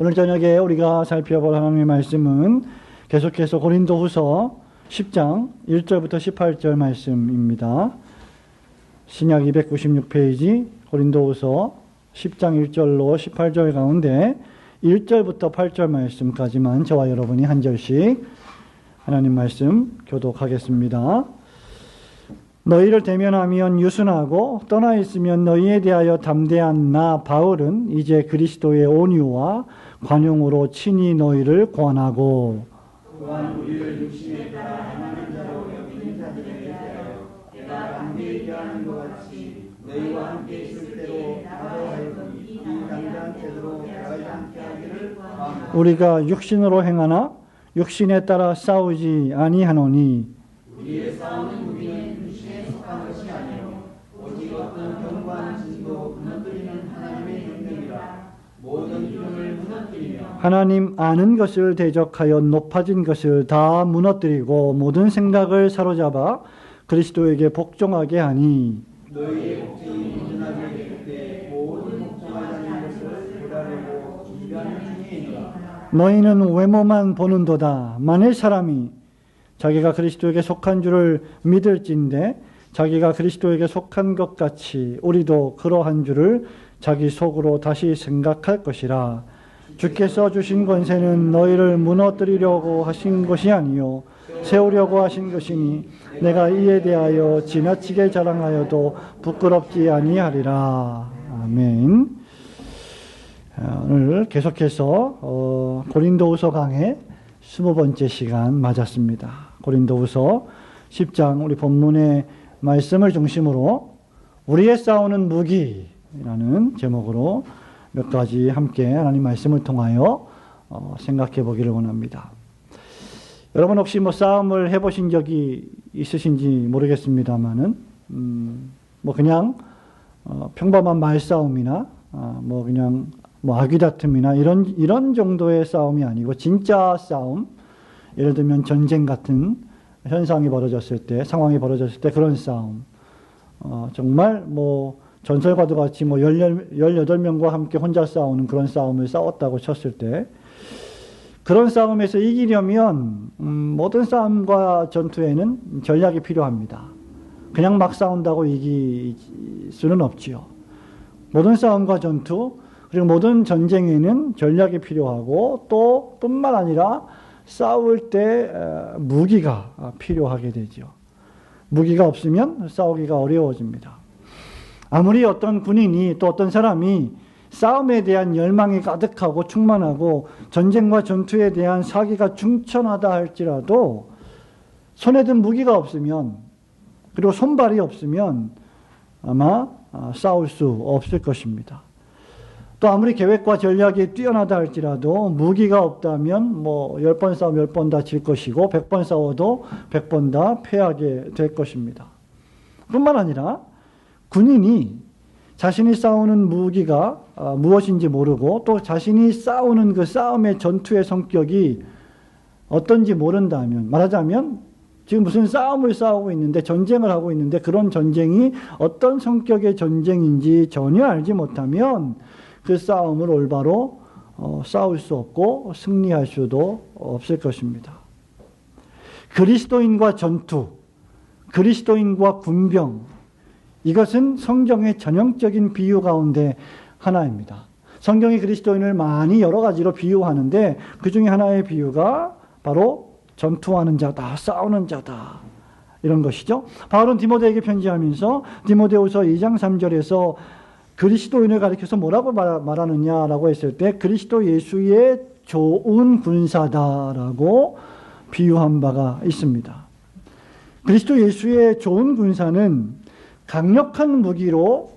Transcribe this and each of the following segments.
오늘 저녁에 우리가 살펴볼 하나님의 말씀은 계속해서 고린도후서 10장 1절부터 18절 말씀입니다. 신약 296페이지 고린도후서 10장 1절로 18절 가운데 1절부터 8절 말씀까지만 저와 여러분이 한 절씩 하나님 말씀 교독하겠습니다. 너희를 대면하면 유순하고 떠나 있으면 너희에 대하여 담대한 나 바울은 이제 그리스도의 온유와 관용으로 친히 너희를 권하고 또한 우리를 육신에 따라 하나님 자로 여기는 자들에게 대하여 내가 담대히 대하는 것 같이 너희와 함께 있을 때로 나로 하여금 이 담대한 태도로 대하지 않게 하기를 구하노라. 우리가 육신으로 행하나 육신에 따라 싸우지 아니하노니 우리의 싸우는 무기는 육신에 속한 것이 아니요 오직 어떤 견고한 진도 무너뜨리는 하나님의 능력이라. 모든 기능을 무너뜨리며 하나님 아는 것을 대적하여 높아진 것을 다 무너뜨리고 모든 생각을 사로잡아 그리스도에게 복종하게 하니 너희의 복종이 온전하게 될 때 모든 복종하지 않는 것을 고려하려고 준비하는 중이니라. 너희는 외모만 보는도다. 만일 사람이 자기가 그리스도에게 속한 줄을 믿을진데 자기가 그리스도에게 속한 것 같이 우리도 그러한 줄을 자기 속으로 다시 생각할 것이라. 주께서 주신 권세는 너희를 무너뜨리려고 하신 것이 아니요 세우려고 하신 것이니 내가 이에 대하여 지나치게 자랑하여도 부끄럽지 아니하리라. 아멘. 오늘 계속해서 고린도후서 강의 20번째 시간 맞았습니다. 고린도후서 10장 우리 본문의 말씀을 중심으로 우리의 싸우는 무기라는 제목으로 몇 가지 함께 하나님 말씀을 통하여 생각해 보기를 원합니다. 여러분 혹시 싸움을 해보신 적이 있으신지 모르겠습니다만은 그냥 평범한 말싸움이나 그냥 아귀다툼이나 이런 정도의 싸움이 아니고 진짜 싸움, 예를 들면 전쟁 같은 현상이 벌어졌을 때, 상황이 벌어졌을 때 그런 싸움, 정말 전설과도 같이 18명과 함께 혼자 싸우는 그런 싸움을 싸웠다고 쳤을 때 그런 싸움에서 이기려면 모든 싸움과 전투에는 전략이 필요합니다. 그냥 막 싸운다고 이길 수는 없지요. 모든 싸움과 전투 그리고 모든 전쟁에는 전략이 필요하고 또 뿐만 아니라 싸울 때 무기가 필요하게 되죠. 무기가 없으면 싸우기가 어려워집니다. 아무리 어떤 군인이 또 어떤 사람이 싸움에 대한 열망이 가득하고 충만하고 전쟁과 전투에 대한 사기가 충천하다 할지라도 손에 든 무기가 없으면 그리고 손발이 없으면 아마 싸울 수 없을 것입니다. 또 아무리 계획과 전략이 뛰어나다 할지라도 무기가 없다면 10번 싸우면 10번 다 질 것이고 100번 싸워도 100번 다 패하게 될 것입니다. 뿐만 아니라 군인이 자신이 싸우는 무기가 무엇인지 모르고 또 자신이 싸우는 그 싸움의 전투의 성격이 어떤지 모른다면, 말하자면 지금 무슨 싸움을 싸우고 있는데 전쟁을 하고 있는데 그런 전쟁이 어떤 성격의 전쟁인지 전혀 알지 못하면 그 싸움을 올바로 싸울 수 없고 승리할 수도 없을 것입니다. 그리스도인과 전투, 그리스도인과 군병, 이것은 성경의 전형적인 비유 가운데 하나입니다. 성경이 그리스도인을 많이 여러 가지로 비유하는데 그 중에 하나의 비유가 바로 전투하는 자다, 싸우는 자다, 이런 것이죠. 바울은 디모데에게 편지하면서 디모데후서 2장 3절에서 그리스도인을 가리켜서 뭐라고 말하느냐라고 했을 때 그리스도 예수의 좋은 군사다라고 비유한 바가 있습니다. 그리스도 예수의 좋은 군사는 강력한 무기로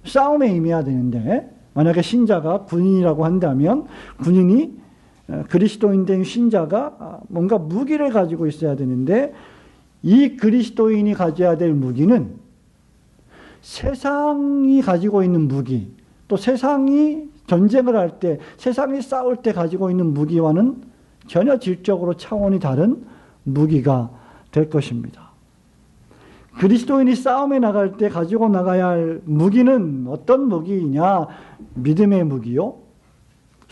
싸움에 임해야 되는데 만약에 신자가 군인이라고 한다면 군인이 그리스도인 된 신자가 뭔가 무기를 가지고 있어야 되는데 이 그리스도인이 가져야 될 무기는 세상이 가지고 있는 무기, 또 세상이 전쟁을 할 때, 세상이 싸울 때 가지고 있는 무기와는 전혀 질적으로 차원이 다른 무기가 될 것입니다. 그리스도인이 싸움에 나갈 때 가지고 나가야 할 무기는 어떤 무기이냐? 믿음의 무기요,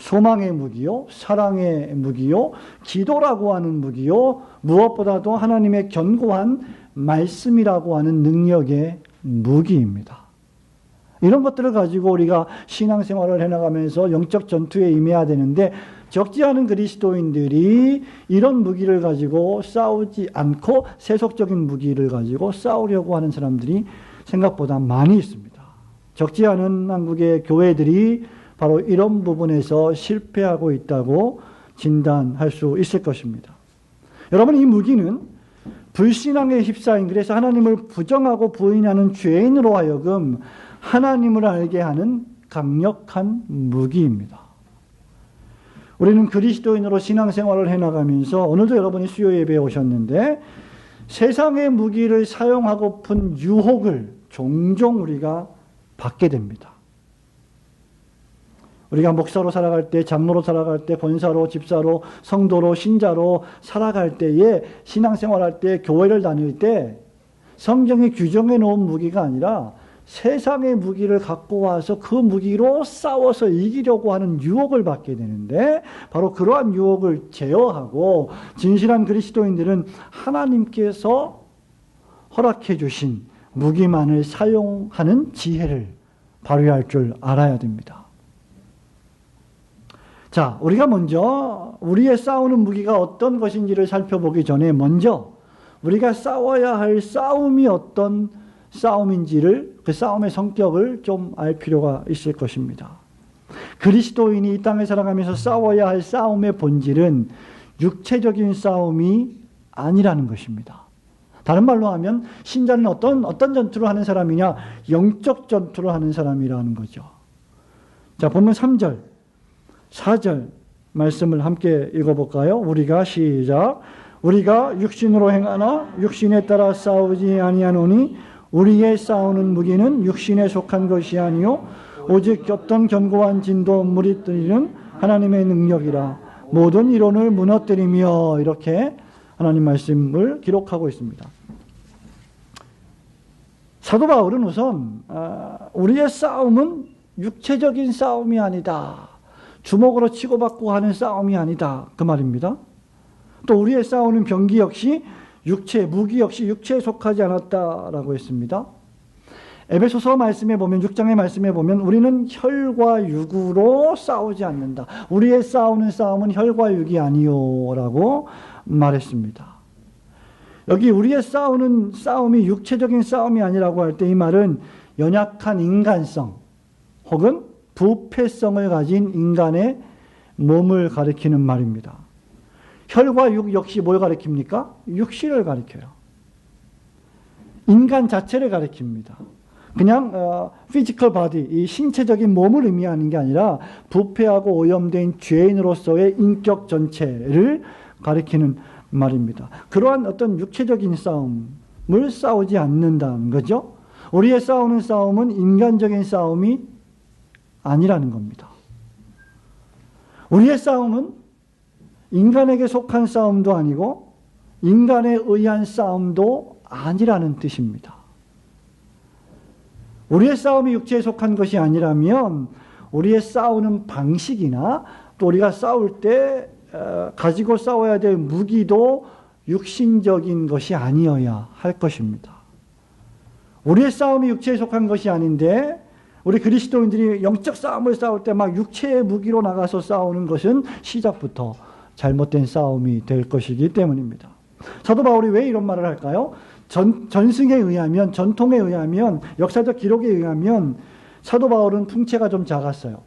소망의 무기요, 사랑의 무기요, 기도라고 하는 무기요, 무엇보다도 하나님의 견고한 말씀이라고 하는 능력의 무기입니다. 이런 것들을 가지고 우리가 신앙생활을 해나가면서 영적 전투에 임해야 되는데, 적지 않은 그리스도인들이 이런 무기를 가지고 싸우지 않고 세속적인 무기를 가지고 싸우려고 하는 사람들이 생각보다 많이 있습니다. 적지 않은 한국의 교회들이 바로 이런 부분에서 실패하고 있다고 진단할 수 있을 것입니다. 여러분, 이 무기는 불신앙에 휩싸인, 그래서 하나님을 부정하고 부인하는 죄인으로 하여금 하나님을 알게 하는 강력한 무기입니다. 우리는 그리스도인으로 신앙생활을 해나가면서 오늘도 여러분이 수요 예배에 오셨는데 세상의 무기를 사용하고픈 유혹을 종종 우리가 받게 됩니다. 우리가 목사로 살아갈 때, 장로로 살아갈 때, 권사로, 집사로, 성도로, 신자로 살아갈 때에, 신앙생활할 때, 교회를 다닐 때 성경이 규정해 놓은 무기가 아니라 세상의 무기를 갖고 와서 그 무기로 싸워서 이기려고 하는 유혹을 받게 되는데, 바로 그러한 유혹을 제어하고 진실한 그리스도인들은 하나님께서 허락해 주신 무기만을 사용하는 지혜를 발휘할 줄 알아야 됩니다. 자, 우리가 먼저 우리의 싸우는 무기가 어떤 것인지를 살펴보기 전에 먼저 우리가 싸워야 할 싸움이 어떤 싸움인지를, 그 싸움의 성격을 좀 알 필요가 있을 것입니다. 그리스도인이 이 땅에 살아가면서 싸워야 할 싸움의 본질은 육체적인 싸움이 아니라는 것입니다. 다른 말로 하면 신자는 어떤 전투를 하는 사람이냐? 영적 전투를 하는 사람이라는 거죠. 자, 본문 3절, 4절 말씀을 함께 읽어볼까요? 우리가 시작. 우리가 육신으로 행하나 육신에 따라 싸우지 아니하노니 우리의 싸우는 무기는 육신에 속한 것이 아니요 오직 어떤 견고한 진도 무너뜨리는 하나님의 능력이라. 모든 이론을 무너뜨리며, 이렇게 하나님 말씀을 기록하고 있습니다. 사도 바울은 우선 우리의 싸움은 육체적인 싸움이 아니다, 주먹으로 치고받고 하는 싸움이 아니다, 그 말입니다. 또 우리의 싸우는 병기 역시 무기 역시 육체에 속하지 않았다라고 했습니다. 에베소서 말씀에 보면, 6장의 말씀에 보면 우리는 혈과 육으로 싸우지 않는다. 우리의 싸우는 싸움은 혈과 육이 아니요라고 말했습니다. 여기 우리의 싸우는 싸움이 육체적인 싸움이 아니라고 할 때 이 말은 연약한 인간성 혹은 부패성을 가진 인간의 몸을 가리키는 말입니다. 혈과 육 역시 뭘 가리킵니까? 육신을 가리켜요. 인간 자체를 가리킵니다. 그냥 physical body, 이 신체적인 몸을 의미하는 게 아니라 부패하고 오염된 죄인으로서의 인격 전체를 가리키는 말입니다. 그러한 어떤 육체적인 싸움을 싸우지 않는다는 거죠. 우리의 싸우는 싸움은 인간적인 싸움이 아니라는 겁니다. 우리의 싸움은 인간에게 속한 싸움도 아니고 인간에 의한 싸움도 아니라는 뜻입니다. 우리의 싸움이 육체에 속한 것이 아니라면 우리의 싸우는 방식이나 또 우리가 싸울 때 가지고 싸워야 될 무기도 육신적인 것이 아니어야 할 것입니다. 우리의 싸움이 육체에 속한 것이 아닌데 우리 그리스도인들이 영적 싸움을 싸울 때 막 육체의 무기로 나가서 싸우는 것은 시작부터 잘못된 싸움이 될 것이기 때문입니다. 사도 바울이 왜 이런 말을 할까요? 전승에 의하면, 전통에 의하면, 역사적 기록에 의하면 사도 바울은 풍채가 좀 작았어요.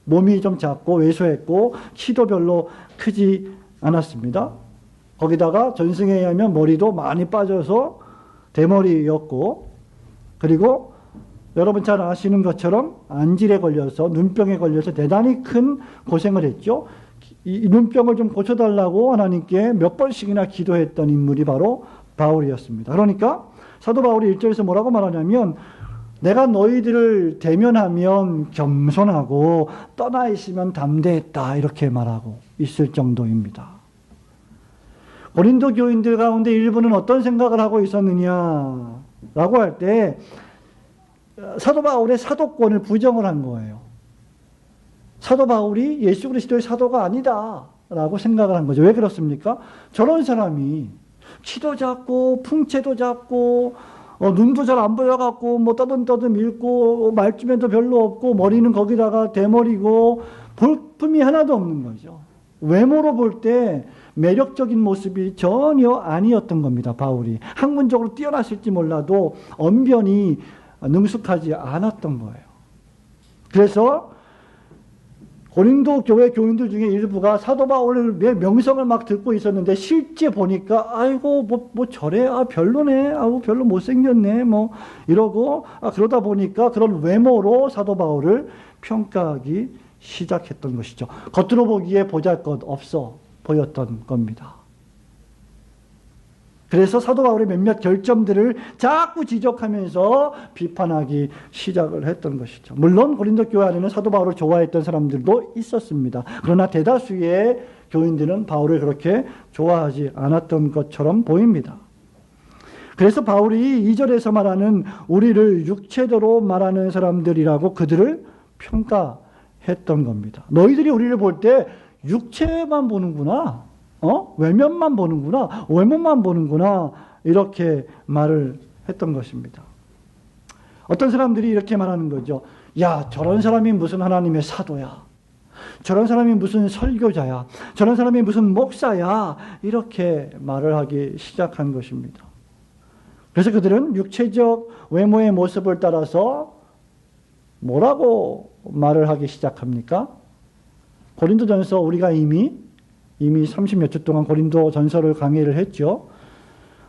몸이 좀 작고 왜소했고 키도 별로 크지 않았습니다. 거기다가 전승에 의하면 머리도 많이 빠져서 대머리였고, 그리고 여러분 잘 아시는 것처럼 안질에 걸려서, 눈병에 걸려서 대단히 큰 고생을 했죠. 이 눈병을 좀 고쳐달라고 하나님께 몇 번씩이나 기도했던 인물이 바로 바울이었습니다. 그러니까 사도 바울이 1절에서 뭐라고 말하냐면, 내가 너희들을 대면하면 겸손하고 떠나 있으면 담대했다, 이렇게 말하고 있을 정도입니다. 고린도 교인들 가운데 일부는 어떤 생각을 하고 있었느냐라고 할 때 사도 바울의 사도권을 부정을 한 거예요. 사도 바울이 예수 그리스도의 사도가 아니다라고 생각을 한 거죠. 왜 그렇습니까? 저런 사람이 키도 작고 풍채도 작고 눈도 잘 안 보여갖고 뭐 떠듬떠듬 읽고 말주변도 별로 없고 머리는 거기다가 대머리고 볼품이 하나도 없는 거죠. 외모로 볼 때 매력적인 모습이 전혀 아니었던 겁니다. 바울이 학문적으로 뛰어났을지 몰라도 언변이 능숙하지 않았던 거예요. 그래서 고린도 교회 교인들 중에 일부가 사도 바울의 명성을 막 듣고 있었는데 실제 보니까 아이고 뭐 저래 별로네 별로 못생겼네 뭐 이러고 그러다 보니까 그런 외모로 사도 바울을 평가하기 시작했던 것이죠. 겉으로 보기에 보잘것없어 보였던 겁니다. 그래서 사도 바울의 몇몇 결점들을 자꾸 지적하면서 비판하기 시작을 했던 것이죠. 물론 고린도 교회 안에는 사도 바울을 좋아했던 사람들도 있었습니다. 그러나 대다수의 교인들은 바울을 그렇게 좋아하지 않았던 것처럼 보입니다. 그래서 바울이 2절에서 말하는 우리를 육체대로 말하는 사람들이라고 그들을 평가했던 겁니다. 너희들이 우리를 볼 때 육체만 보는구나. 외면만 보는구나. 외모만 보는구나. 이렇게 말을 했던 것입니다. 어떤 사람들이 이렇게 말하는 거죠. 야, 저런 사람이 무슨 하나님의 사도야. 저런 사람이 무슨 설교자야. 저런 사람이 무슨 목사야. 이렇게 말을 하기 시작한 것입니다. 그래서 그들은 육체적 외모의 모습을 따라서 뭐라고 말을 하기 시작합니까? 고린도전서 우리가 이미 30몇 주 동안 고린도전서를 강의를 했죠.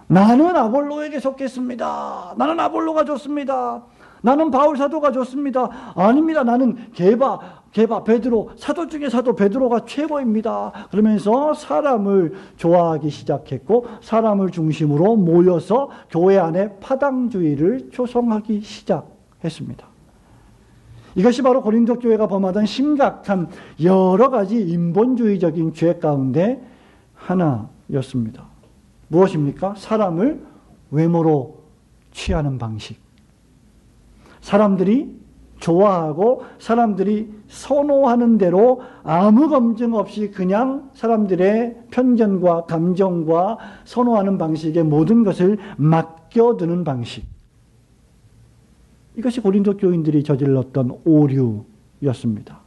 나는 아볼로에게 속했습니다. 나는 아볼로가 좋습니다. 나는 바울 사도가 좋습니다. 아닙니다. 나는 게바 베드로 사도 중에 사도 베드로가 최고입니다. 그러면서 사람을 좋아하기 시작했고 사람을 중심으로 모여서 교회 안에 파당주의를 조성하기 시작했습니다. 이것이 바로 고린도 교회가 범하던 심각한 여러 가지 인본주의적인 죄 가운데 하나였습니다. 무엇입니까? 사람을 외모로 취하는 방식. 사람들이 좋아하고 사람들이 선호하는 대로 아무 검증 없이 그냥 사람들의 편견과 감정과 선호하는 방식의 모든 것을 맡겨두는 방식. 이것이 고린도 교인들이 저질렀던 오류였습니다.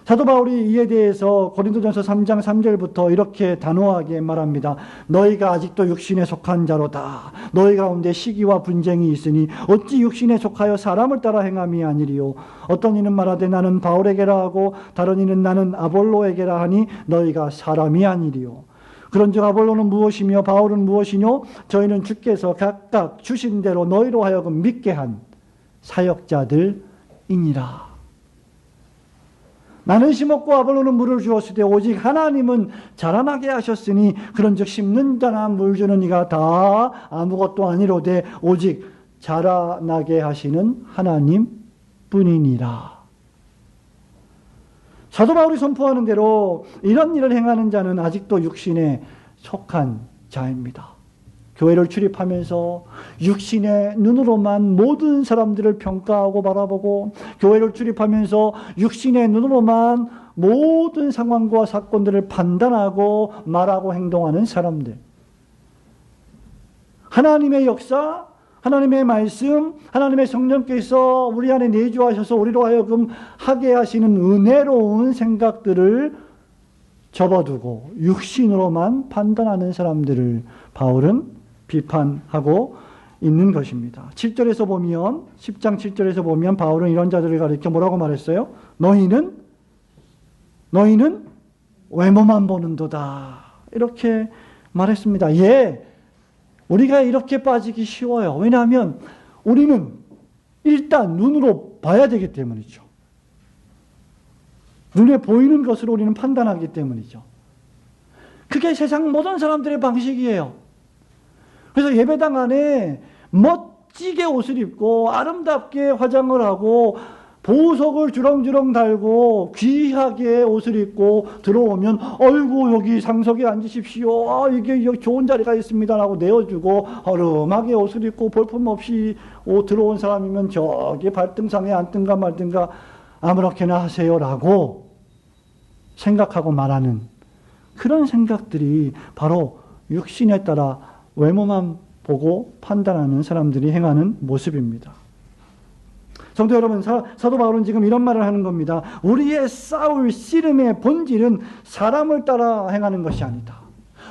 사도 바울이 이에 대해서 고린도전서 3장 3절부터 이렇게 단호하게 말합니다. 너희가 아직도 육신에 속한 자로다. 너희 가운데 시기와 분쟁이 있으니 어찌 육신에 속하여 사람을 따라 행함이 아니리요. 어떤 이는 말하되 나는 바울에게라 하고 다른 이는 나는 아볼로에게라 하니 너희가 사람이 아니리요. 그런즉 아볼로는 무엇이며 바울은 무엇이뇨? 저희는 주께서 각각 주신 대로 너희로 하여금 믿게 한 사역자들이니라. 나는 심었고 아볼로는 물을 주었으되 오직 하나님은 자라나게 하셨으니 그런즉 심는 자나 물 주는 이가 다 아무것도 아니로되 오직 자라나게 하시는 하나님뿐이니라. 사도 바울이 선포하는 대로 이런 일을 행하는 자는 아직도 육신에 속한 자입니다. 교회를 출입하면서 육신의 눈으로만 모든 사람들을 평가하고 바라보고 교회를 출입하면서 육신의 눈으로만 모든 상황과 사건들을 판단하고 말하고 행동하는 사람들. 하나님의 역사, 하나님의 말씀, 하나님의 성령께서 우리 안에 내주하셔서 우리로 하여금 하게 하시는 은혜로운 생각들을 접어두고 육신으로만 판단하는 사람들을 바울은 비판하고 있는 것입니다. 7절에서 보면 10장 7절에서 보면 바울은 이런 자들을 가리켜 뭐라고 말했어요? 너희는 외모만 보는도다. 이렇게 말했습니다. 예, 우리가 이렇게 빠지기 쉬워요. 왜냐하면 우리는 일단 눈으로 봐야 되기 때문이죠. 눈에 보이는 것으로 우리는 판단하기 때문이죠. 그게 세상 모든 사람들의 방식이에요. 그래서 예배당 안에 멋지게 옷을 입고 아름답게 화장을 하고 보석을 주렁주렁 달고 귀하게 옷을 입고 들어오면 어이구 여기 상석에 앉으십시오. 이게 여기 좋은 자리가 있습니다 라고 내어주고 허름하게 옷을 입고 볼품없이 들어온 사람이면 저기 발등상에 앉든가 말든가 아무렇게나 하세요라고 생각하고 말하는 그런 생각들이 바로 육신에 따라 외모만 보고 판단하는 사람들이 행하는 모습입니다. 성도 여러분, 사도 바울은 지금 이런 말을 하는 겁니다. 우리의 싸울 씨름의 본질은 사람을 따라 행하는 것이 아니다.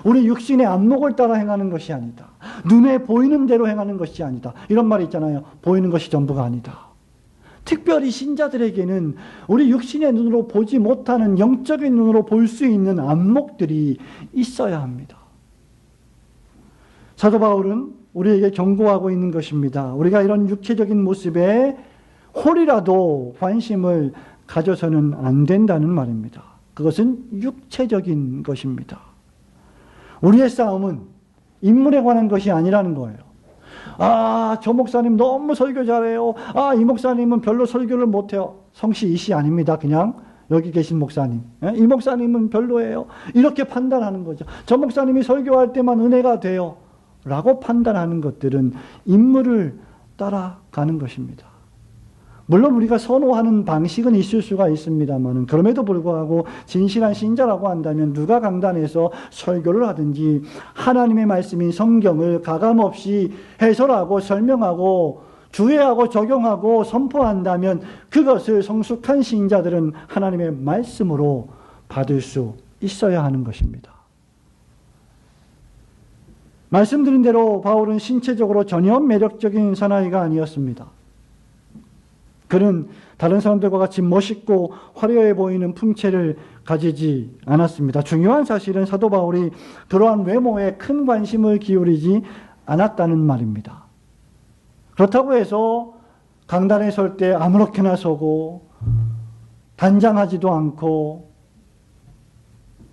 우리 육신의 안목을 따라 행하는 것이 아니다. 눈에 보이는 대로 행하는 것이 아니다. 이런 말이 있잖아요. 보이는 것이 전부가 아니다. 특별히 신자들에게는 우리 육신의 눈으로 보지 못하는 영적인 눈으로 볼 수 있는 안목들이 있어야 합니다. 사도 바울은 우리에게 경고하고 있는 것입니다. 우리가 이런 육체적인 모습에 홀이라도 관심을 가져서는 안 된다는 말입니다. 그것은 육체적인 것입니다. 우리의 싸움은 인물에 관한 것이 아니라는 거예요. 아, 저 목사님 너무 설교 잘해요. 아, 이 목사님은 별로 설교를 못해요. 성씨 이씨 아닙니다. 그냥 여기 계신 목사님. 이 목사님은 별로예요. 이렇게 판단하는 거죠. 저 목사님이 설교할 때만 은혜가 돼요. 라고 판단하는 것들은 인물을 따라가는 것입니다. 물론 우리가 선호하는 방식은 있을 수가 있습니다만 그럼에도 불구하고 진실한 신자라고 한다면 누가 강단에서 설교를 하든지 하나님의 말씀인 성경을 가감없이 해설하고 설명하고 주의하고 적용하고 선포한다면 그것을 성숙한 신자들은 하나님의 말씀으로 받을 수 있어야 하는 것입니다. 말씀드린 대로 바울은 신체적으로 전혀 매력적인 사나이가 아니었습니다. 그는 다른 사람들과 같이 멋있고 화려해 보이는 풍채를 가지지 않았습니다. 중요한 사실은 사도 바울이 그러한 외모에 큰 관심을 기울이지 않았다는 말입니다. 그렇다고 해서 강단에 설 때 아무렇게나 서고 단장하지도 않고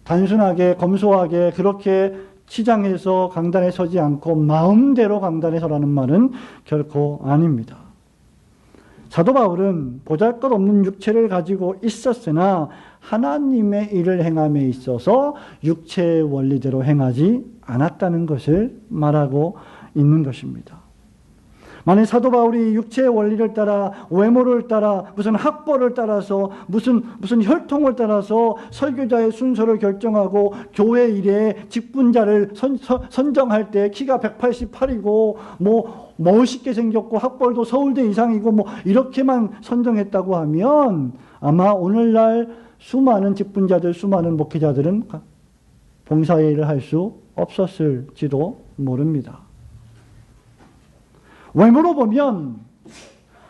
단순하게 검소하게 그렇게 치장해서 강단에 서지 않고 마음대로 강단에 서라는 말은 결코 아닙니다. 사도 바울은 보잘것없는 육체를 가지고 있었으나 하나님의 일을 행함에 있어서 육체의 원리대로 행하지 않았다는 것을 말하고 있는 것입니다. 만약 사도 바울이 육체의 원리를 따라 외모를 따라 무슨 학벌을 따라서 무슨 혈통을 따라서 설교자의 순서를 결정하고 교회 일에 직분자를 선정할 때 키가 188이고 뭐 멋있게 생겼고 학벌도 서울대 이상이고 뭐 이렇게만 선정했다고 하면 아마 오늘날 수많은 직분자들, 수많은 목회자들은 봉사의 일을 할 수 없었을지도 모릅니다. 외모로 보면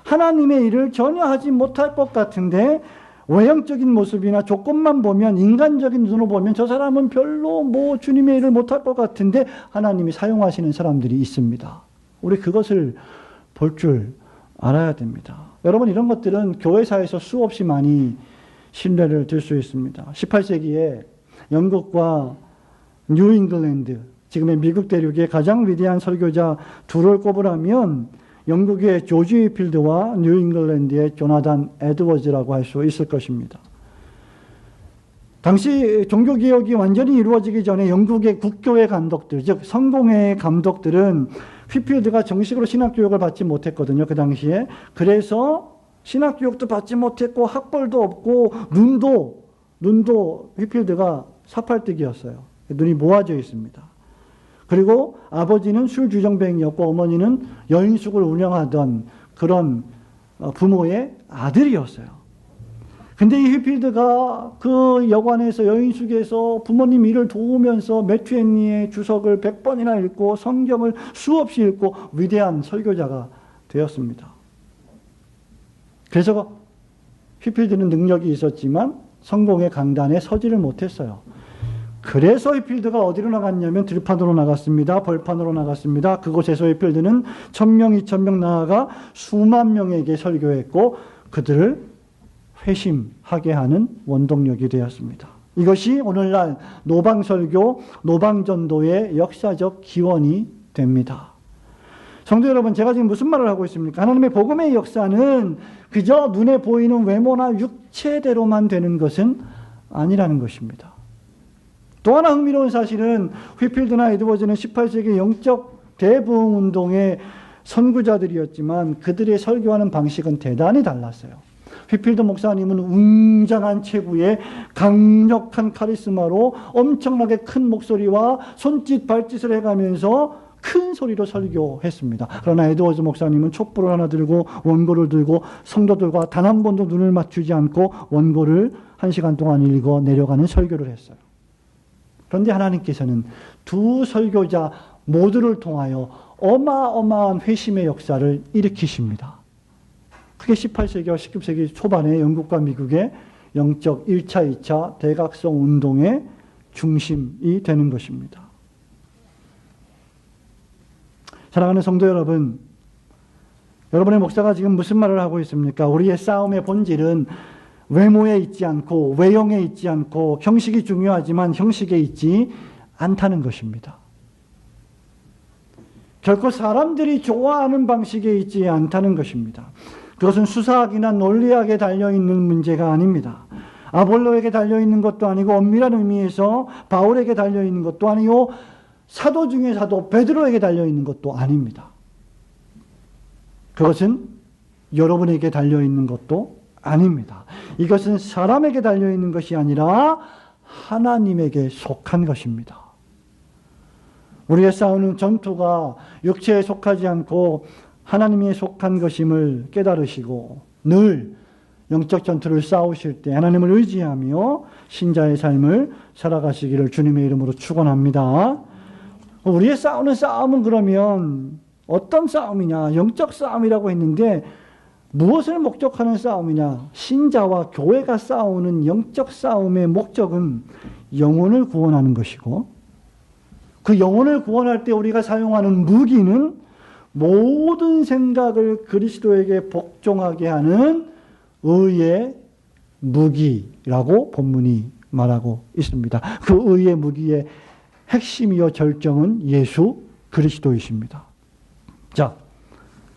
하나님의 일을 전혀 하지 못할 것 같은데 외형적인 모습이나 조건만 보면 인간적인 눈으로 보면 저 사람은 별로 뭐 주님의 일을 못할 것 같은데 하나님이 사용하시는 사람들이 있습니다. 우리 그것을 볼 줄 알아야 됩니다. 여러분 이런 것들은 교회사에서 수없이 많이 신뢰를 들 수 있습니다. 18세기에 영국과 뉴잉글랜드 지금의 미국 대륙의 가장 위대한 설교자 둘을 꼽으라면 영국의 조지 휘필드와 뉴잉글랜드의 조나단 에드워즈라고 할 수 있을 것입니다. 당시 종교개혁이 완전히 이루어지기 전에 영국의 국교회 감독들, 즉 성공회 감독들은 휘필드가 정식으로 신학교육을 받지 못했거든요. 그 당시에. 그래서 신학교육도 받지 못했고 학벌도 없고 눈도 휘필드가 사팔뜨기였어요. 눈이 모아져 있습니다. 그리고 아버지는 술주정뱅이였고 어머니는 여인숙을 운영하던 그런 부모의 아들이었어요. 근데 이 휘필드가 그 여관에서 여인숙에서 부모님 일을 도우면서 매튜 헨리의 주석을 100번이나 읽고 성경을 수없이 읽고 위대한 설교자가 되었습니다. 그래서 휘필드는 능력이 있었지만 성공의 강단에 서지를 못했어요. 그래서 휘필드가 어디로 나갔냐면 들판으로 나갔습니다. 벌판으로 나갔습니다. 그곳에서 휘필드는 1000명, 2000명 나아가 수만 명에게 설교했고 그들을 회심하게 하는 원동력이 되었습니다. 이것이 오늘날 노방설교, 노방전도의 역사적 기원이 됩니다. 성도 여러분, 제가 지금 무슨 말을 하고 있습니까? 하나님의 복음의 역사는 그저 눈에 보이는 외모나 육체대로만 되는 것은 아니라는 것입니다. 또 하나 흥미로운 사실은 휘필드나 에드워즈는 18세기 영적 대부흥운동의 선구자들이었지만 그들의 설교하는 방식은 대단히 달랐어요. 휘필드 목사님은 웅장한 체구에 강력한 카리스마로 엄청나게 큰 목소리와 손짓 발짓을 해가면서 큰 소리로 설교했습니다. 그러나 에드워즈 목사님은 촛불을 하나 들고 원고를 들고 성도들과 단 한 번도 눈을 맞추지 않고 원고를 1시간 동안 읽어 내려가는 설교를 했어요. 그런데 하나님께서는 두 설교자 모두를 통하여 어마어마한 회심의 역사를 일으키십니다. 그게 18세기와 19세기 초반에 영국과 미국의 영적 1차, 2차 대각성 운동의 중심이 되는 것입니다. 사랑하는 성도 여러분, 여러분의 목사가 지금 무슨 말을 하고 있습니까? 우리의 싸움의 본질은 외모에 있지 않고 외형에 있지 않고 형식이 중요하지만 형식에 있지 않다는 것입니다. 결코 사람들이 좋아하는 방식에 있지 않다는 것입니다. 그것은 수사학이나 논리학에 달려있는 문제가 아닙니다. 아볼로에게 달려있는 것도 아니고 엄밀한 의미에서 바울에게 달려있는 것도 아니고 사도 중에 사도 베드로에게 달려있는 것도 아닙니다. 그것은 여러분에게 달려있는 것도 아닙니다. 이것은 사람에게 달려있는 것이 아니라 하나님에게 속한 것입니다. 우리의 싸우는 전투가 육체에 속하지 않고 하나님에 속한 것임을 깨달으시고 늘 영적 전투를 싸우실 때 하나님을 의지하며 신자의 삶을 살아가시기를 주님의 이름으로 축원합니다. 우리의 싸우는 싸움은 그러면 어떤 싸움이냐? 영적 싸움이라고 했는데 무엇을 목적하는 싸움이냐? 신자와 교회가 싸우는 영적 싸움의 목적은 영혼을 구원하는 것이고 그 영혼을 구원할 때 우리가 사용하는 무기는 모든 생각을 그리스도에게 복종하게 하는 의의 무기라고 본문이 말하고 있습니다. 그 의의 무기의 핵심이요 절정은 예수 그리스도이십니다. 자,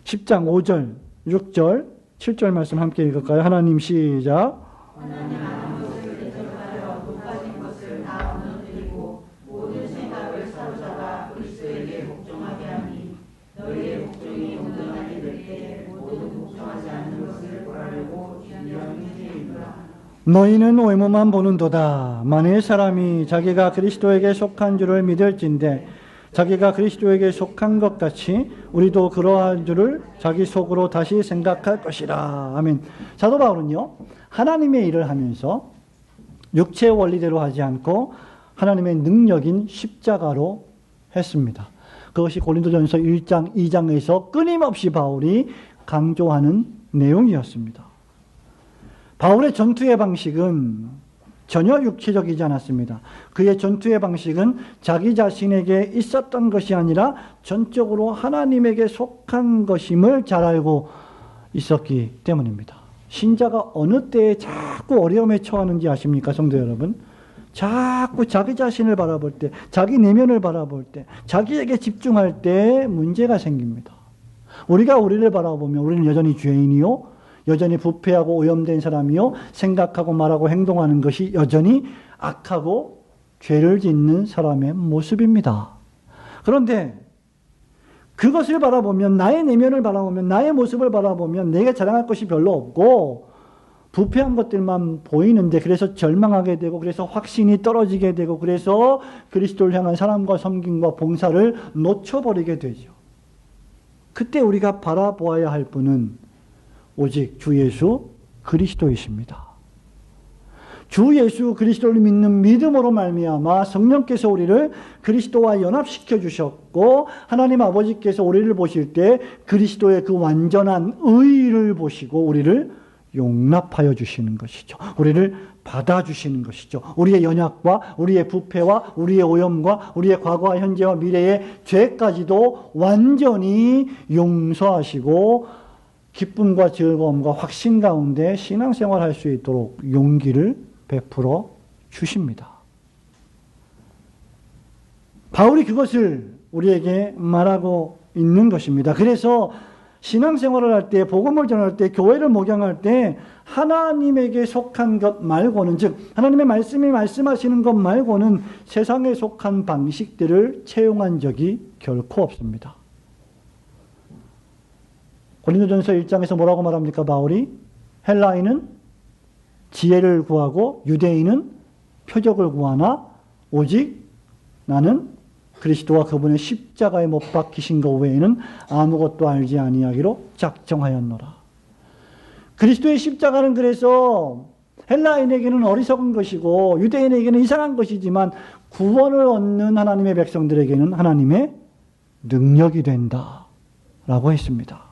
10장 5절, 6절, 7절 말씀 함께 읽을까요? 하나님 시작. 하나님 아는 것을 대적하여 높아진 것을 다 무너뜨리고 모든 생각을 사로잡아 그리스도에게 복종하게 하니 너희의 복종이 온전하게 될 때 모든 복종하지 않는 것을 보라려고 준비하는 일이니라. 너희는 외모만 보는도다. 만일 사람이 자기가 그리스도에게 속한 줄을 믿을진대 자기가 그리스도에게 속한 것 같이 우리도 그러한 줄을 자기 속으로 다시 생각할 것이라. 아멘. 사도 바울은요, 하나님의 일을 하면서 육체의 원리대로 하지 않고 하나님의 능력인 십자가로 했습니다. 그것이 고린도전서 1장, 2장에서 끊임없이 바울이 강조하는 내용이었습니다. 바울의 전투의 방식은 전혀 육체적이지 않았습니다. 그의 전투의 방식은 자기 자신에게 있었던 것이 아니라 전적으로 하나님에게 속한 것임을 잘 알고 있었기 때문입니다. 신자가 어느 때에 자꾸 어려움에 처하는지 아십니까, 성도 여러분? 자꾸 자기 자신을 바라볼 때, 자기 내면을 바라볼 때, 자기에게 집중할 때 문제가 생깁니다. 우리가 우리를 바라보면 우리는 여전히 죄인이요, 여전히 부패하고 오염된 사람이요, 생각하고 말하고 행동하는 것이 여전히 악하고 죄를 짓는 사람의 모습입니다. 그런데 그것을 바라보면, 나의 내면을 바라보면, 나의 모습을 바라보면 내가 자랑할 것이 별로 없고 부패한 것들만 보이는데, 그래서 절망하게 되고, 그래서 확신이 떨어지게 되고, 그래서 그리스도를 향한 사랑과 섬김과 봉사를 놓쳐버리게 되죠. 그때 우리가 바라보아야 할 분은 오직 주 예수 그리스도이십니다. 주 예수 그리스도를 믿는 믿음으로 말미암아 성령께서 우리를 그리스도와 연합시켜 주셨고, 하나님 아버지께서 우리를 보실 때 그리스도의 그 완전한 의를 보시고 우리를 용납하여 주시는 것이죠. 우리를 받아주시는 것이죠. 우리의 연약과 우리의 부패와 우리의 오염과 우리의 과거와 현재와 미래의 죄까지도 완전히 용서하시고 기쁨과 즐거움과 확신 가운데 신앙생활할 수 있도록 용기를 베풀어 주십니다. 바울이 그것을 우리에게 말하고 있는 것입니다. 그래서 신앙생활을 할 때, 복음을 전할 때, 교회를 목양할 때 하나님에게 속한 것 말고는, 즉 하나님의 말씀이 말씀하시는 것 말고는 세상에 속한 방식들을 채용한 적이 결코 없습니다. 고린도전서 1장에서 뭐라고 말합니까? 바울이 헬라인은 지혜를 구하고 유대인은 표적을 구하나 오직 나는 그리스도와 그분의 십자가에 못 박히신 것 외에는 아무것도 알지 아니하기로 작정하였노라. 그리스도의 십자가는 그래서 헬라인에게는 어리석은 것이고 유대인에게는 이상한 것이지만 구원을 얻는 하나님의 백성들에게는 하나님의 능력이 된다라고 했습니다.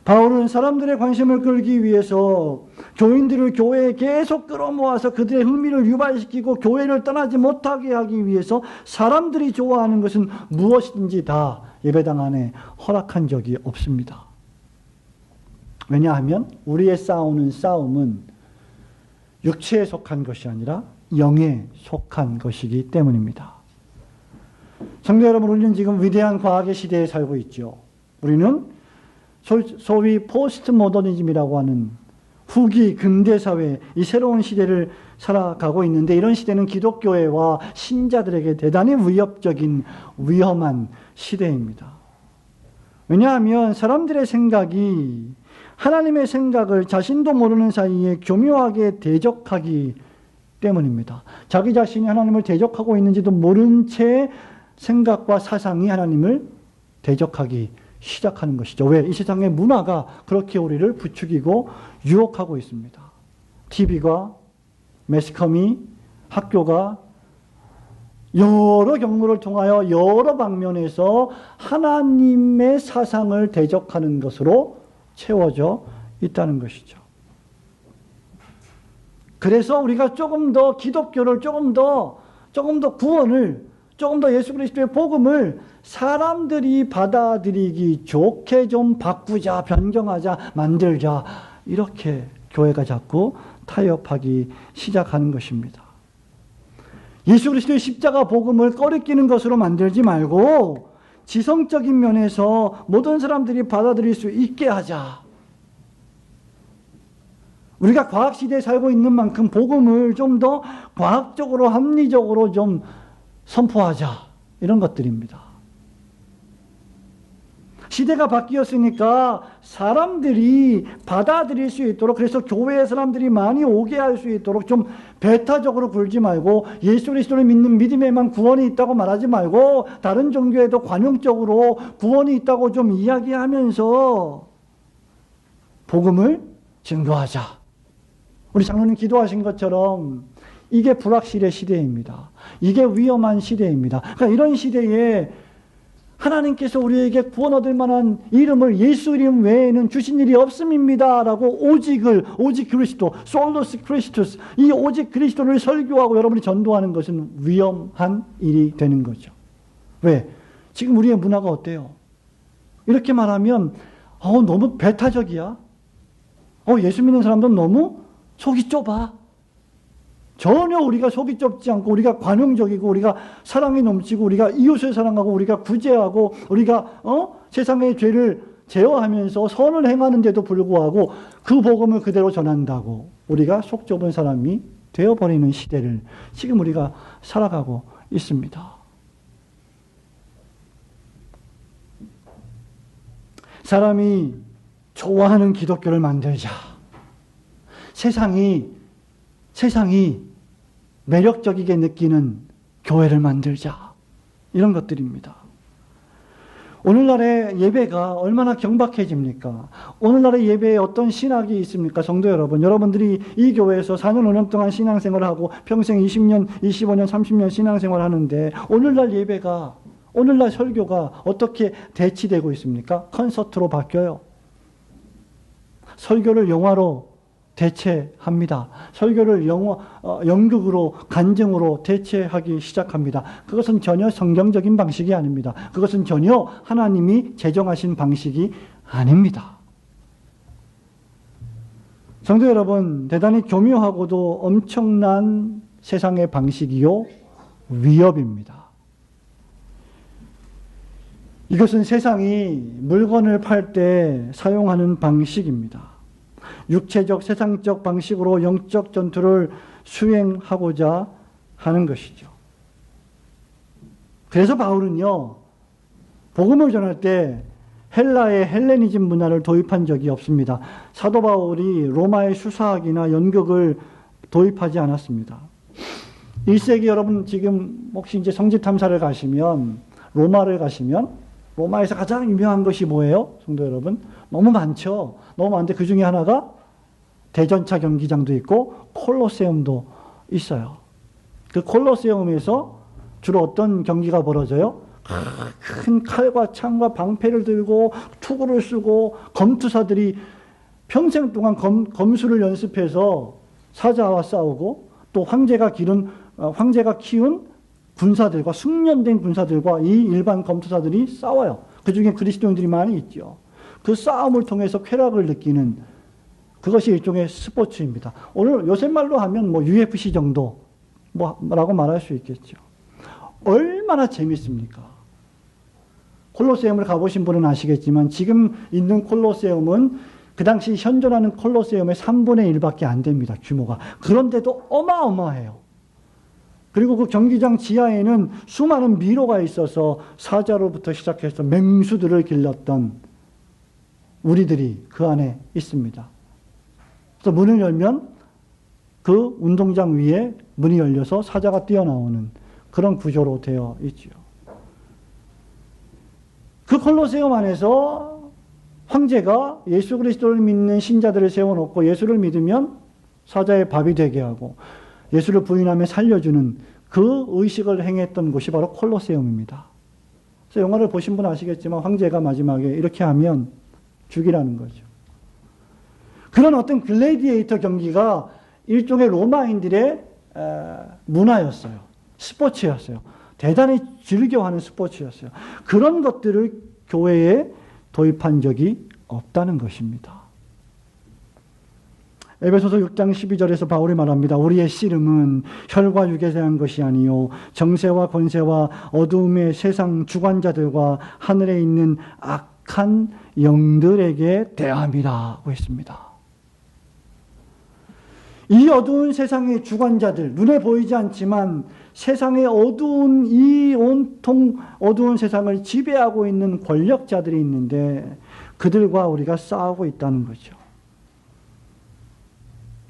바울은 사람들의 관심을 끌기 위해서 교인들을 교회에 계속 끌어모아서 그들의 흥미를 유발시키고 교회를 떠나지 못하게 하기 위해서 사람들이 좋아하는 것은 무엇이든지 다 예배당 안에 허락한 적이 없습니다. 왜냐하면 우리의 싸우는 싸움은 육체에 속한 것이 아니라 영에 속한 것이기 때문입니다. 성도 여러분, 우리는 지금 위대한 과학의 시대에 살고 있죠. 우리는 소위 포스트 모더니즘이라고 하는 후기 근대사회, 이 새로운 시대를 살아가고 있는데 이런 시대는 기독교회와 신자들에게 대단히 위협적인 위험한 시대입니다. 왜냐하면 사람들의 생각이 하나님의 생각을 자신도 모르는 사이에 교묘하게 대적하기 때문입니다. 자기 자신이 하나님을 대적하고 있는지도 모른 채 생각과 사상이 하나님을 대적하기 시작하는 것이죠. 왜? 이 세상의 문화가 그렇게 우리를 부추기고 유혹하고 있습니다. TV가, 매스컴이, 학교가 여러 경로를 통하여 여러 방면에서 하나님의 사상을 대적하는 것으로 채워져 있다는 것이죠. 그래서 우리가 조금 더 기독교를 조금 더 구원을 조금 더 예수 그리스도의 복음을 사람들이 받아들이기 좋게 좀 바꾸자, 변경하자, 만들자, 이렇게 교회가 자꾸 타협하기 시작하는 것입니다. 예수 그리스도의 십자가 복음을 꺼리끼는 것으로 만들지 말고 지성적인 면에서 모든 사람들이 받아들일 수 있게 하자. 우리가 과학시대에 살고 있는 만큼 복음을 좀 더 과학적으로 합리적으로 좀 선포하자, 이런 것들입니다. 시대가 바뀌었으니까 사람들이 받아들일 수 있도록, 그래서 교회에 사람들이 많이 오게 할 수 있도록 좀 배타적으로 굴지 말고 예수 그리스도를 믿는 믿음에만 구원이 있다고 말하지 말고 다른 종교에도 관용적으로 구원이 있다고 좀 이야기하면서 복음을 증거하자. 우리 장로님 기도하신 것처럼 이게 불확실의 시대입니다. 이게 위험한 시대입니다. 그러니까 이런 시대에 하나님께서 우리에게 구원 얻을 만한 이름을 예수 이름 외에는 주신 일이 없음입니다 라고 오직 그리스도, 솔로스 크리스투스, 이 오직 그리스도를 설교하고 여러분이 전도하는 것은 위험한 일이 되는 거죠. 왜? 지금 우리의 문화가 어때요? 이렇게 말하면 너무 배타적이야. 예수 믿는 사람들은 너무 속이 좁아. 전혀 우리가 속이 좁지 않고 우리가 관용적이고 우리가 사랑이 넘치고 우리가 이웃을 사랑하고 우리가 구제하고 우리가 세상의 죄를 제어하면서 선을 행하는데도 불구하고 그 복음을 그대로 전한다고 우리가 속 좁은 사람이 되어버리는 시대를 지금 우리가 살아가고 있습니다. 사람이 좋아하는 기독교를 만들자. 세상이 매력적이게 느끼는 교회를 만들자. 이런 것들입니다. 오늘날의 예배가 얼마나 경박해집니까? 오늘날의 예배에 어떤 신학이 있습니까? 성도 여러분, 여러분들이 이 교회에서 4년, 5년 동안 신앙생활을 하고 평생 20년, 25년, 30년 신앙생활을 하는데 오늘날 예배가, 오늘날 설교가 어떻게 대치되고 있습니까? 콘서트로 바뀌어요. 설교를 영화로 대체합니다. 설교를 연극으로, 간증으로 대체하기 시작합니다. 그것은 전혀 성경적인 방식이 아닙니다. 그것은 전혀 하나님이 제정하신 방식이 아닙니다. 성도 여러분, 대단히 교묘하고도 엄청난 세상의 방식이요, 위협입니다. 이것은 세상이 물건을 팔 때 사용하는 방식입니다. 육체적, 세상적 방식으로 영적 전투를 수행하고자 하는 것이죠. 그래서 바울은요, 복음을 전할 때 헬라의 헬레니즘 문화를 도입한 적이 없습니다. 사도 바울이 로마의 수사학이나 연극을 도입하지 않았습니다. 1세기 여러분 지금 혹시 이제 성지 탐사를 가시면 로마를 가시면 로마에서 가장 유명한 것이 뭐예요? 성도 여러분? 너무 많죠. 너무 많은데 그 중에 하나가 대전차 경기장도 있고 콜로세움도 있어요. 그 콜로세움에서 주로 어떤 경기가 벌어져요? 큰 칼과 창과 방패를 들고 투구를 쓰고 검투사들이 평생 동안 검수를 연습해서 사자와 싸우고 또 황제가 키운 군사들과 숙련된 군사들과 이 일반 검투사들이 싸워요. 그 중에 그리스도인들이 많이 있죠. 그 싸움을 통해서 쾌락을 느끼는 그것이 일종의 스포츠입니다. 오늘 요새 말로 하면 뭐 UFC 정도 뭐라고 말할 수 있겠죠. 얼마나 재밌습니까? 콜로세움을 가보신 분은 아시겠지만 지금 있는 콜로세움은 그 당시 현존하는 콜로세움의 3분의 1밖에 안 됩니다. 규모가. 그런데도 어마어마해요. 그리고 그 경기장 지하에는 수많은 미로가 있어서 사자로부터 시작해서 맹수들을 길렀던 우리들이 그 안에 있습니다. 그래서 문을 열면 그 운동장 위에 문이 열려서 사자가 뛰어나오는 그런 구조로 되어 있죠. 그 콜로세움 안에서 황제가 예수 그리스도를 믿는 신자들을 세워놓고 예수를 믿으면 사자의 밥이 되게 하고 예수를 부인하며 살려주는 그 의식을 행했던 곳이 바로 콜로세움입니다. 그래서 영화를 보신 분 아시겠지만 황제가 마지막에 이렇게 하면 죽이라는 거죠. 그런 어떤 글래디에이터 경기가 일종의 로마인들의 문화였어요. 스포츠였어요. 대단히 즐겨하는 스포츠였어요. 그런 것들을 교회에 도입한 적이 없다는 것입니다. 에베소서 6장 12절에서 바울이 말합니다. 우리의 씨름은 혈과 육에 대한 것이 아니요 정세와 권세와 어두움의 세상 주관자들과 하늘에 있는 악한 영들에게 대함이라고 했습니다. 이 어두운 세상의 주관자들, 눈에 보이지 않지만 세상의 어두운 이 온통 어두운 세상을 지배하고 있는 권력자들이 있는데 그들과 우리가 싸우고 있다는 거죠.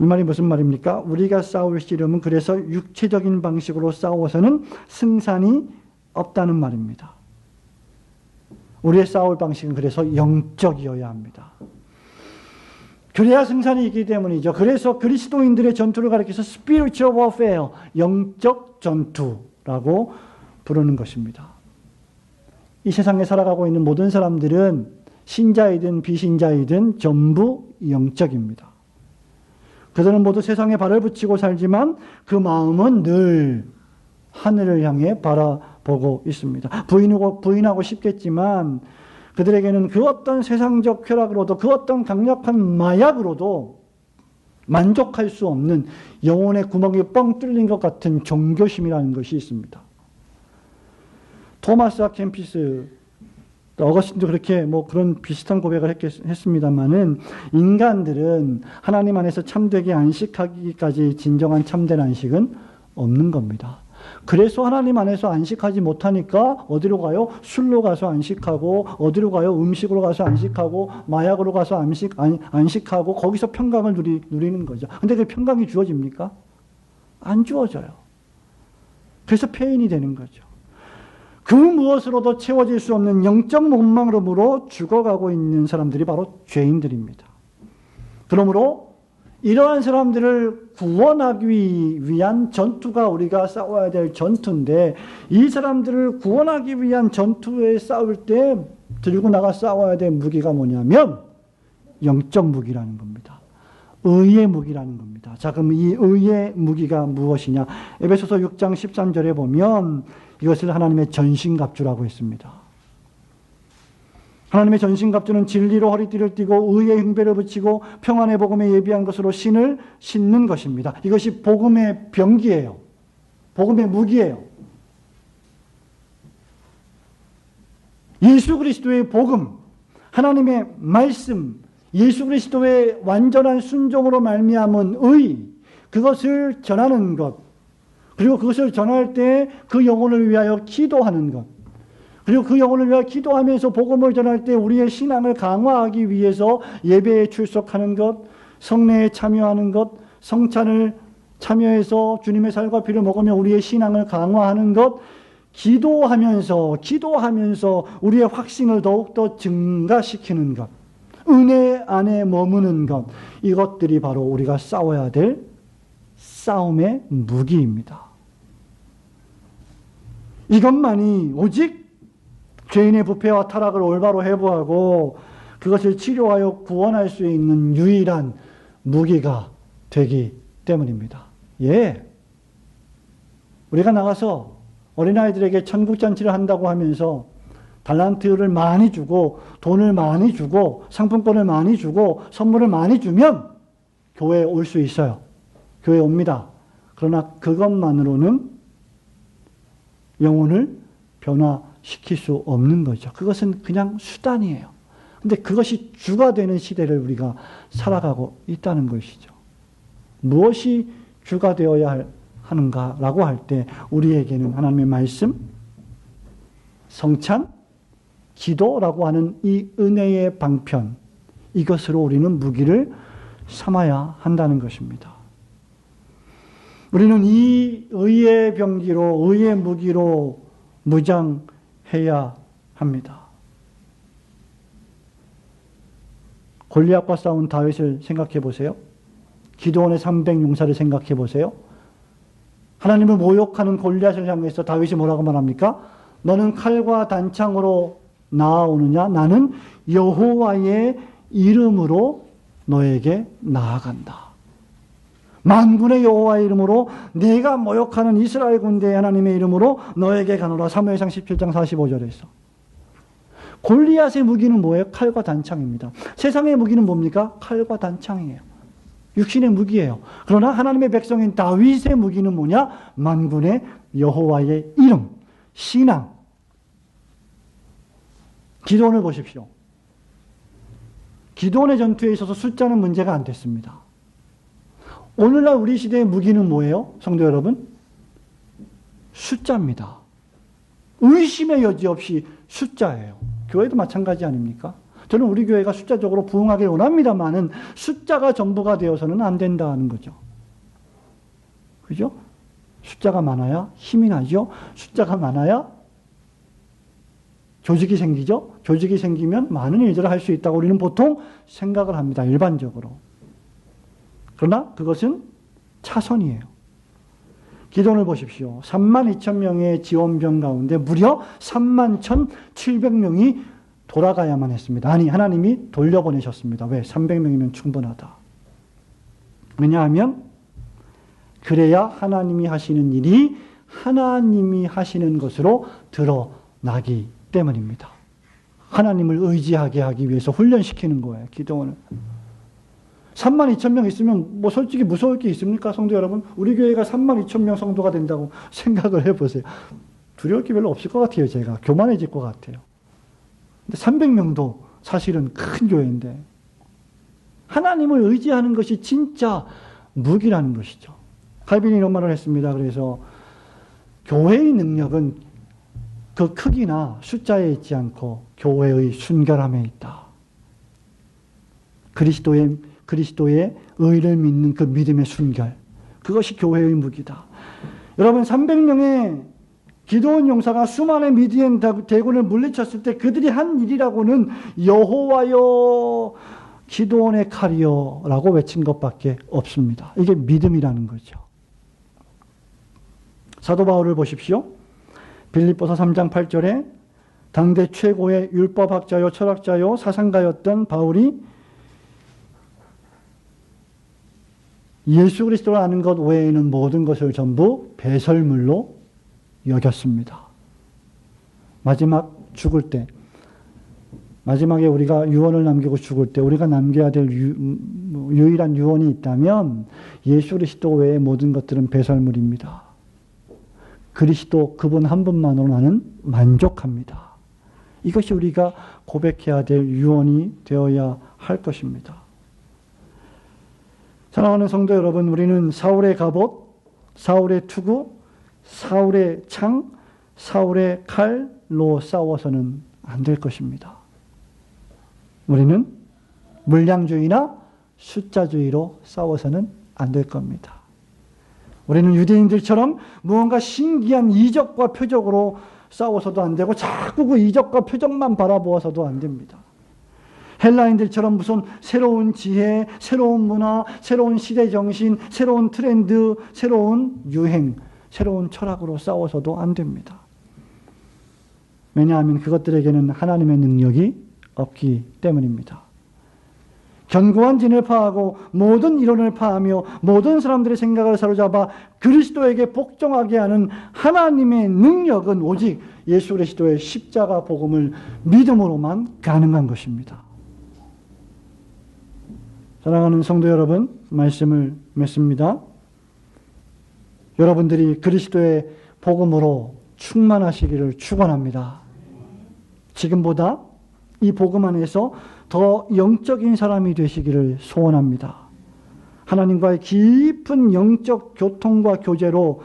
이 말이 무슨 말입니까? 우리가 싸울 씨름은 그래서 육체적인 방식으로 싸워서는 승산이 없다는 말입니다. 우리의 싸울 방식은 그래서 영적이어야 합니다. 그래야 승산이 있기 때문이죠. 그래서 그리스도인들의 전투를 가리켜서 spiritual warfare, 영적 전투라고 부르는 것입니다. 이 세상에 살아가고 있는 모든 사람들은 신자이든 비신자이든 전부 영적입니다. 그들은 모두 세상에 발을 붙이고 살지만 그 마음은 늘 하늘을 향해 바라보고 있습니다. 부인하고 싶겠지만 그들에게는 그 어떤 세상적 쾌락으로도 그 어떤 강력한 마약으로도 만족할 수 없는 영혼의 구멍이 뻥 뚫린 것 같은 종교심이라는 것이 있습니다. 토마스 아 캠피스, 어거스틴도 그렇게 그런 비슷한 고백을 했습니다만은 인간들은 하나님 안에서 참되게 안식하기까지 진정한 참된 안식은 없는 겁니다. 그래서 하나님 안에서 안식하지 못하니까 어디로 가요? 술로 가서 안식하고 어디로 가요? 음식으로 가서 안식하고 마약으로 가서 안식하고 거기서 평강을 누리는 거죠. 근데 그 평강이 주어집니까? 안 주어져요. 그래서 폐인이 되는 거죠. 그 무엇으로도 채워질 수 없는 영적 욕망으로 죽어가고 있는 사람들이 바로 죄인들입니다. 그러므로 이러한 사람들을 구원하기 위한 전투가 우리가 싸워야 될 전투인데 이 사람들을 구원하기 위한 전투에 싸울 때 들고 나가 싸워야 될 무기가 뭐냐면 영적 무기라는 겁니다. 의의 무기라는 겁니다. 자, 그럼 이 의의 무기가 무엇이냐? 에베소서 6장 13절에 보면 이것을 하나님의 전신갑주라고 했습니다. 하나님의 전신갑주는 진리로 허리띠를 띠고 의의 흉배를 붙이고 평안의 복음에 예비한 것으로 신을 신는 것입니다. 이것이 복음의 병기예요. 복음의 무기예요. 예수 그리스도의 복음, 하나님의 말씀, 예수 그리스도의 완전한 순종으로 말미암은 의, 그것을 전하는 것, 그리고 그것을 전할 때 그 영혼을 위하여 기도하는 것, 그리고 그 영혼을 위하여 기도하면서 복음을 전할 때 우리의 신앙을 강화하기 위해서 예배에 출석하는 것, 성례에 참여하는 것, 성찬을 참여해서 주님의 살과 피를 먹으며 우리의 신앙을 강화하는 것, 기도하면서 우리의 확신을 더욱더 증가시키는 것, 은혜 안에 머무는 것, 이것들이 바로 우리가 싸워야 될 싸움의 무기입니다. 이것만이 오직 죄인의 부패와 타락을 올바로 해부하고 그것을 치료하여 구원할 수 있는 유일한 무기가 되기 때문입니다. 예. 우리가 나가서 어린아이들에게 천국잔치를 한다고 하면서 달란트를 많이 주고 돈을 많이 주고 상품권을 많이 주고 선물을 많이 주면 교회에 올 수 있어요. 교회에 옵니다. 그러나 그것만으로는 영혼을 변화시킬 수 없는 거죠. 그것은 그냥 수단이에요. 근데 그것이 주가 되는 시대를 우리가 살아가고 있다는 것이죠. 무엇이 주가 되어야 하는가라고 할 때 우리에게는 하나님의 말씀, 성찬, 기도라고 하는 이 은혜의 방편, 이것으로 우리는 무기를 삼아야 한다는 것입니다. 우리는 이 의의 병기로, 의의 무기로 무장해야 합니다. 골리앗과 싸운 다윗을 생각해 보세요. 기드온의 300용사를 생각해 보세요. 하나님을 모욕하는 골리앗을 향해서 다윗이 뭐라고 말합니까? 너는 칼과 단창으로 나아오느냐? 나는 여호와의 이름으로 너에게 나아간다. 만군의 여호와의 이름으로 내가 모욕하는 이스라엘 군대의 하나님의 이름으로 너에게 가노라. 사무엘상 17장 45절에서. 골리앗의 무기는 뭐예요? 칼과 단창입니다. 세상의 무기는 뭡니까? 칼과 단창이에요. 육신의 무기예요. 그러나 하나님의 백성인 다윗의 무기는 뭐냐? 만군의 여호와의 이름, 신앙. 기드온을 보십시오. 기드온의 전투에 있어서 숫자는 문제가 안 됐습니다. 오늘날 우리 시대의 무기는 뭐예요? 성도 여러분? 숫자입니다. 의심의 여지 없이 숫자예요. 교회도 마찬가지 아닙니까? 저는 우리 교회가 숫자적으로 부흥하길 원합니다만은 숫자가 전부가 되어서는 안 된다는 거죠. 그죠? 숫자가 많아야 힘이 나죠? 숫자가 많아야 조직이 생기죠? 조직이 생기면 많은 일들을 할 수 있다고 우리는 보통 생각을 합니다. 일반적으로. 그러나 그것은 차선이에요. 기도를 보십시오. 32,000명의 지원병 가운데 무려 31,700명이 돌아가야만 했습니다. 아니, 하나님이 돌려보내셨습니다. 왜? 300명이면 충분하다. 왜냐하면 그래야 하나님이 하시는 일이 하나님이 하시는 것으로 드러나기 때문입니다. 하나님을 의지하게 하기 위해서 훈련시키는 거예요. 기도원을. 32,000명 있으면 뭐 솔직히 무서울 게 있습니까? 성도 여러분. 우리 교회가 32,000명 성도가 된다고 생각을 해보세요. 두려울 게 별로 없을 것 같아요. 제가 교만해질 것 같아요. 근데 300명도 사실은 큰 교회인데 하나님을 의지하는 것이 진짜 무기라는 것이죠. 칼빈이 이런 말을 했습니다. 그래서 교회의 능력은 그 크기나 숫자에 있지 않고 교회의 순결함에 있다. 그리스도의 의를 믿는 그 믿음의 순결. 그것이 교회의 무기다. 여러분 300명의 기드온 용사가 수많은 미디안 대군을 물리쳤을 때 그들이 한 일이라고는 여호와여 기드온의 칼이여 라고 외친 것밖에 없습니다. 이게 믿음이라는 거죠. 사도 바울을 보십시오. 빌립보서 3장 8절에 당대 최고의 율법학자요 철학자요 사상가였던 바울이 예수 그리스도를 아는 것 외에는 모든 것을 전부 배설물로 여겼습니다. 마지막 죽을 때, 마지막에 우리가 유언을 남기고 죽을 때 우리가 남겨야 될 유일한 유언이 있다면 예수 그리스도 외의 모든 것들은 배설물입니다. 그리스도 그분 한 분만으로 나는 만족합니다. 이것이 우리가 고백해야 될 유언이 되어야 할 것입니다. 사랑하는 성도 여러분, 우리는 사울의 갑옷, 사울의 투구, 사울의 창, 사울의 칼로 싸워서는 안 될 것입니다. 우리는 물량주의나 숫자주의로 싸워서는 안 될 겁니다. 우리는 유대인들처럼 무언가 신기한 이적과 표적으로 싸워서도 안 되고 자꾸 그 이적과 표적만 바라보아서도 안 됩니다. 헬라인들처럼 무슨 새로운 지혜, 새로운 문화, 새로운 시대 정신, 새로운 트렌드, 새로운 유행, 새로운 철학으로 싸워서도 안 됩니다. 왜냐하면 그것들에게는 하나님의 능력이 없기 때문입니다. 견고한 진을 파하고 모든 이론을 파하며 모든 사람들의 생각을 사로잡아 그리스도에게 복종하게 하는 하나님의 능력은 오직 예수 그리스도의 십자가 복음을 믿음으로만 가능한 것입니다. 사랑하는 성도 여러분, 말씀을 맺습니다. 여러분들이 그리스도의 복음으로 충만하시기를 축원합니다. 지금보다 이 복음 안에서 더 영적인 사람이 되시기를 소원합니다. 하나님과의 깊은 영적 교통과 교제로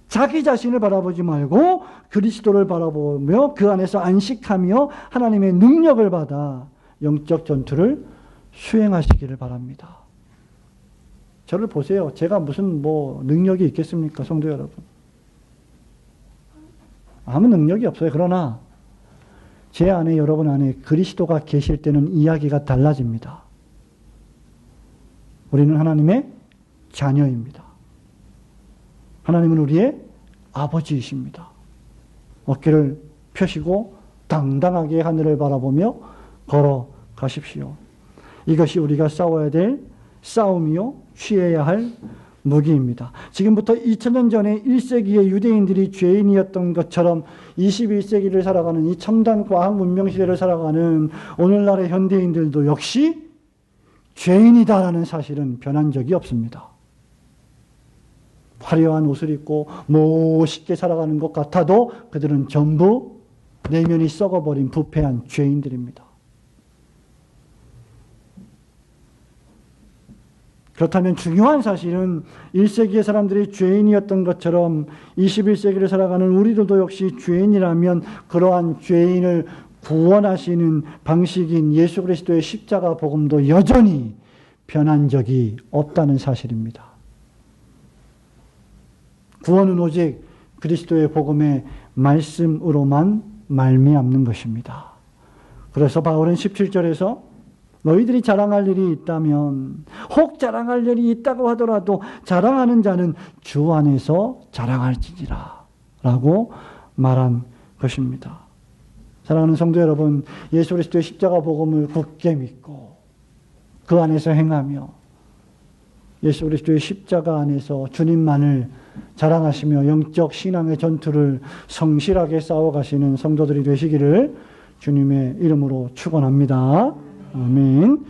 자기 자신을 바라보지 말고 그리스도를 바라보며 그 안에서 안식하며 하나님의 능력을 받아 영적 전투를 수행하시기를 바랍니다. 저를 보세요. 제가 무슨 능력이 있겠습니까, 성도 여러분? 아무 능력이 없어요. 그러나 제 안에, 여러분 안에 그리스도가 계실 때는 이야기가 달라집니다. 우리는 하나님의 자녀입니다. 하나님은 우리의 아버지이십니다. 어깨를 펴시고 당당하게 하늘을 바라보며 걸어가십시오. 이것이 우리가 싸워야 될 싸움이요, 취해야 할 무기입니다. 지금부터 2000년 전에 1세기의 유대인들이 죄인이었던 것처럼 21세기를 살아가는 이 첨단 과학 문명 시대를 살아가는 오늘날의 현대인들도 역시 죄인이다라는 사실은 변한 적이 없습니다. 화려한 옷을 입고 멋있게 살아가는 것 같아도 그들은 전부 내면이 썩어버린 부패한 죄인들입니다. 그렇다면 중요한 사실은 1세기의 사람들이 죄인이었던 것처럼 21세기를 살아가는 우리들도 역시 죄인이라면 그러한 죄인을 구원하시는 방식인 예수 그리스도의 십자가 복음도 여전히 변한 적이 없다는 사실입니다. 구원은 오직 그리스도의 복음의 말씀으로만 말미암는 것입니다. 그래서 바울은 17절에서 너희들이 자랑할 일이 있다면, 혹 자랑할 일이 있다고 하더라도 자랑하는 자는 주 안에서 자랑할지니라 라고 말한 것입니다. 사랑하는 성도 여러분, 예수 그리스도의 십자가 복음을 굳게 믿고 그 안에서 행하며 예수 그리스도의 십자가 안에서 주님만을 자랑하시며 영적 신앙의 전투를 성실하게 싸워가시는 성도들이 되시기를 주님의 이름으로 축원합니다. 아멘.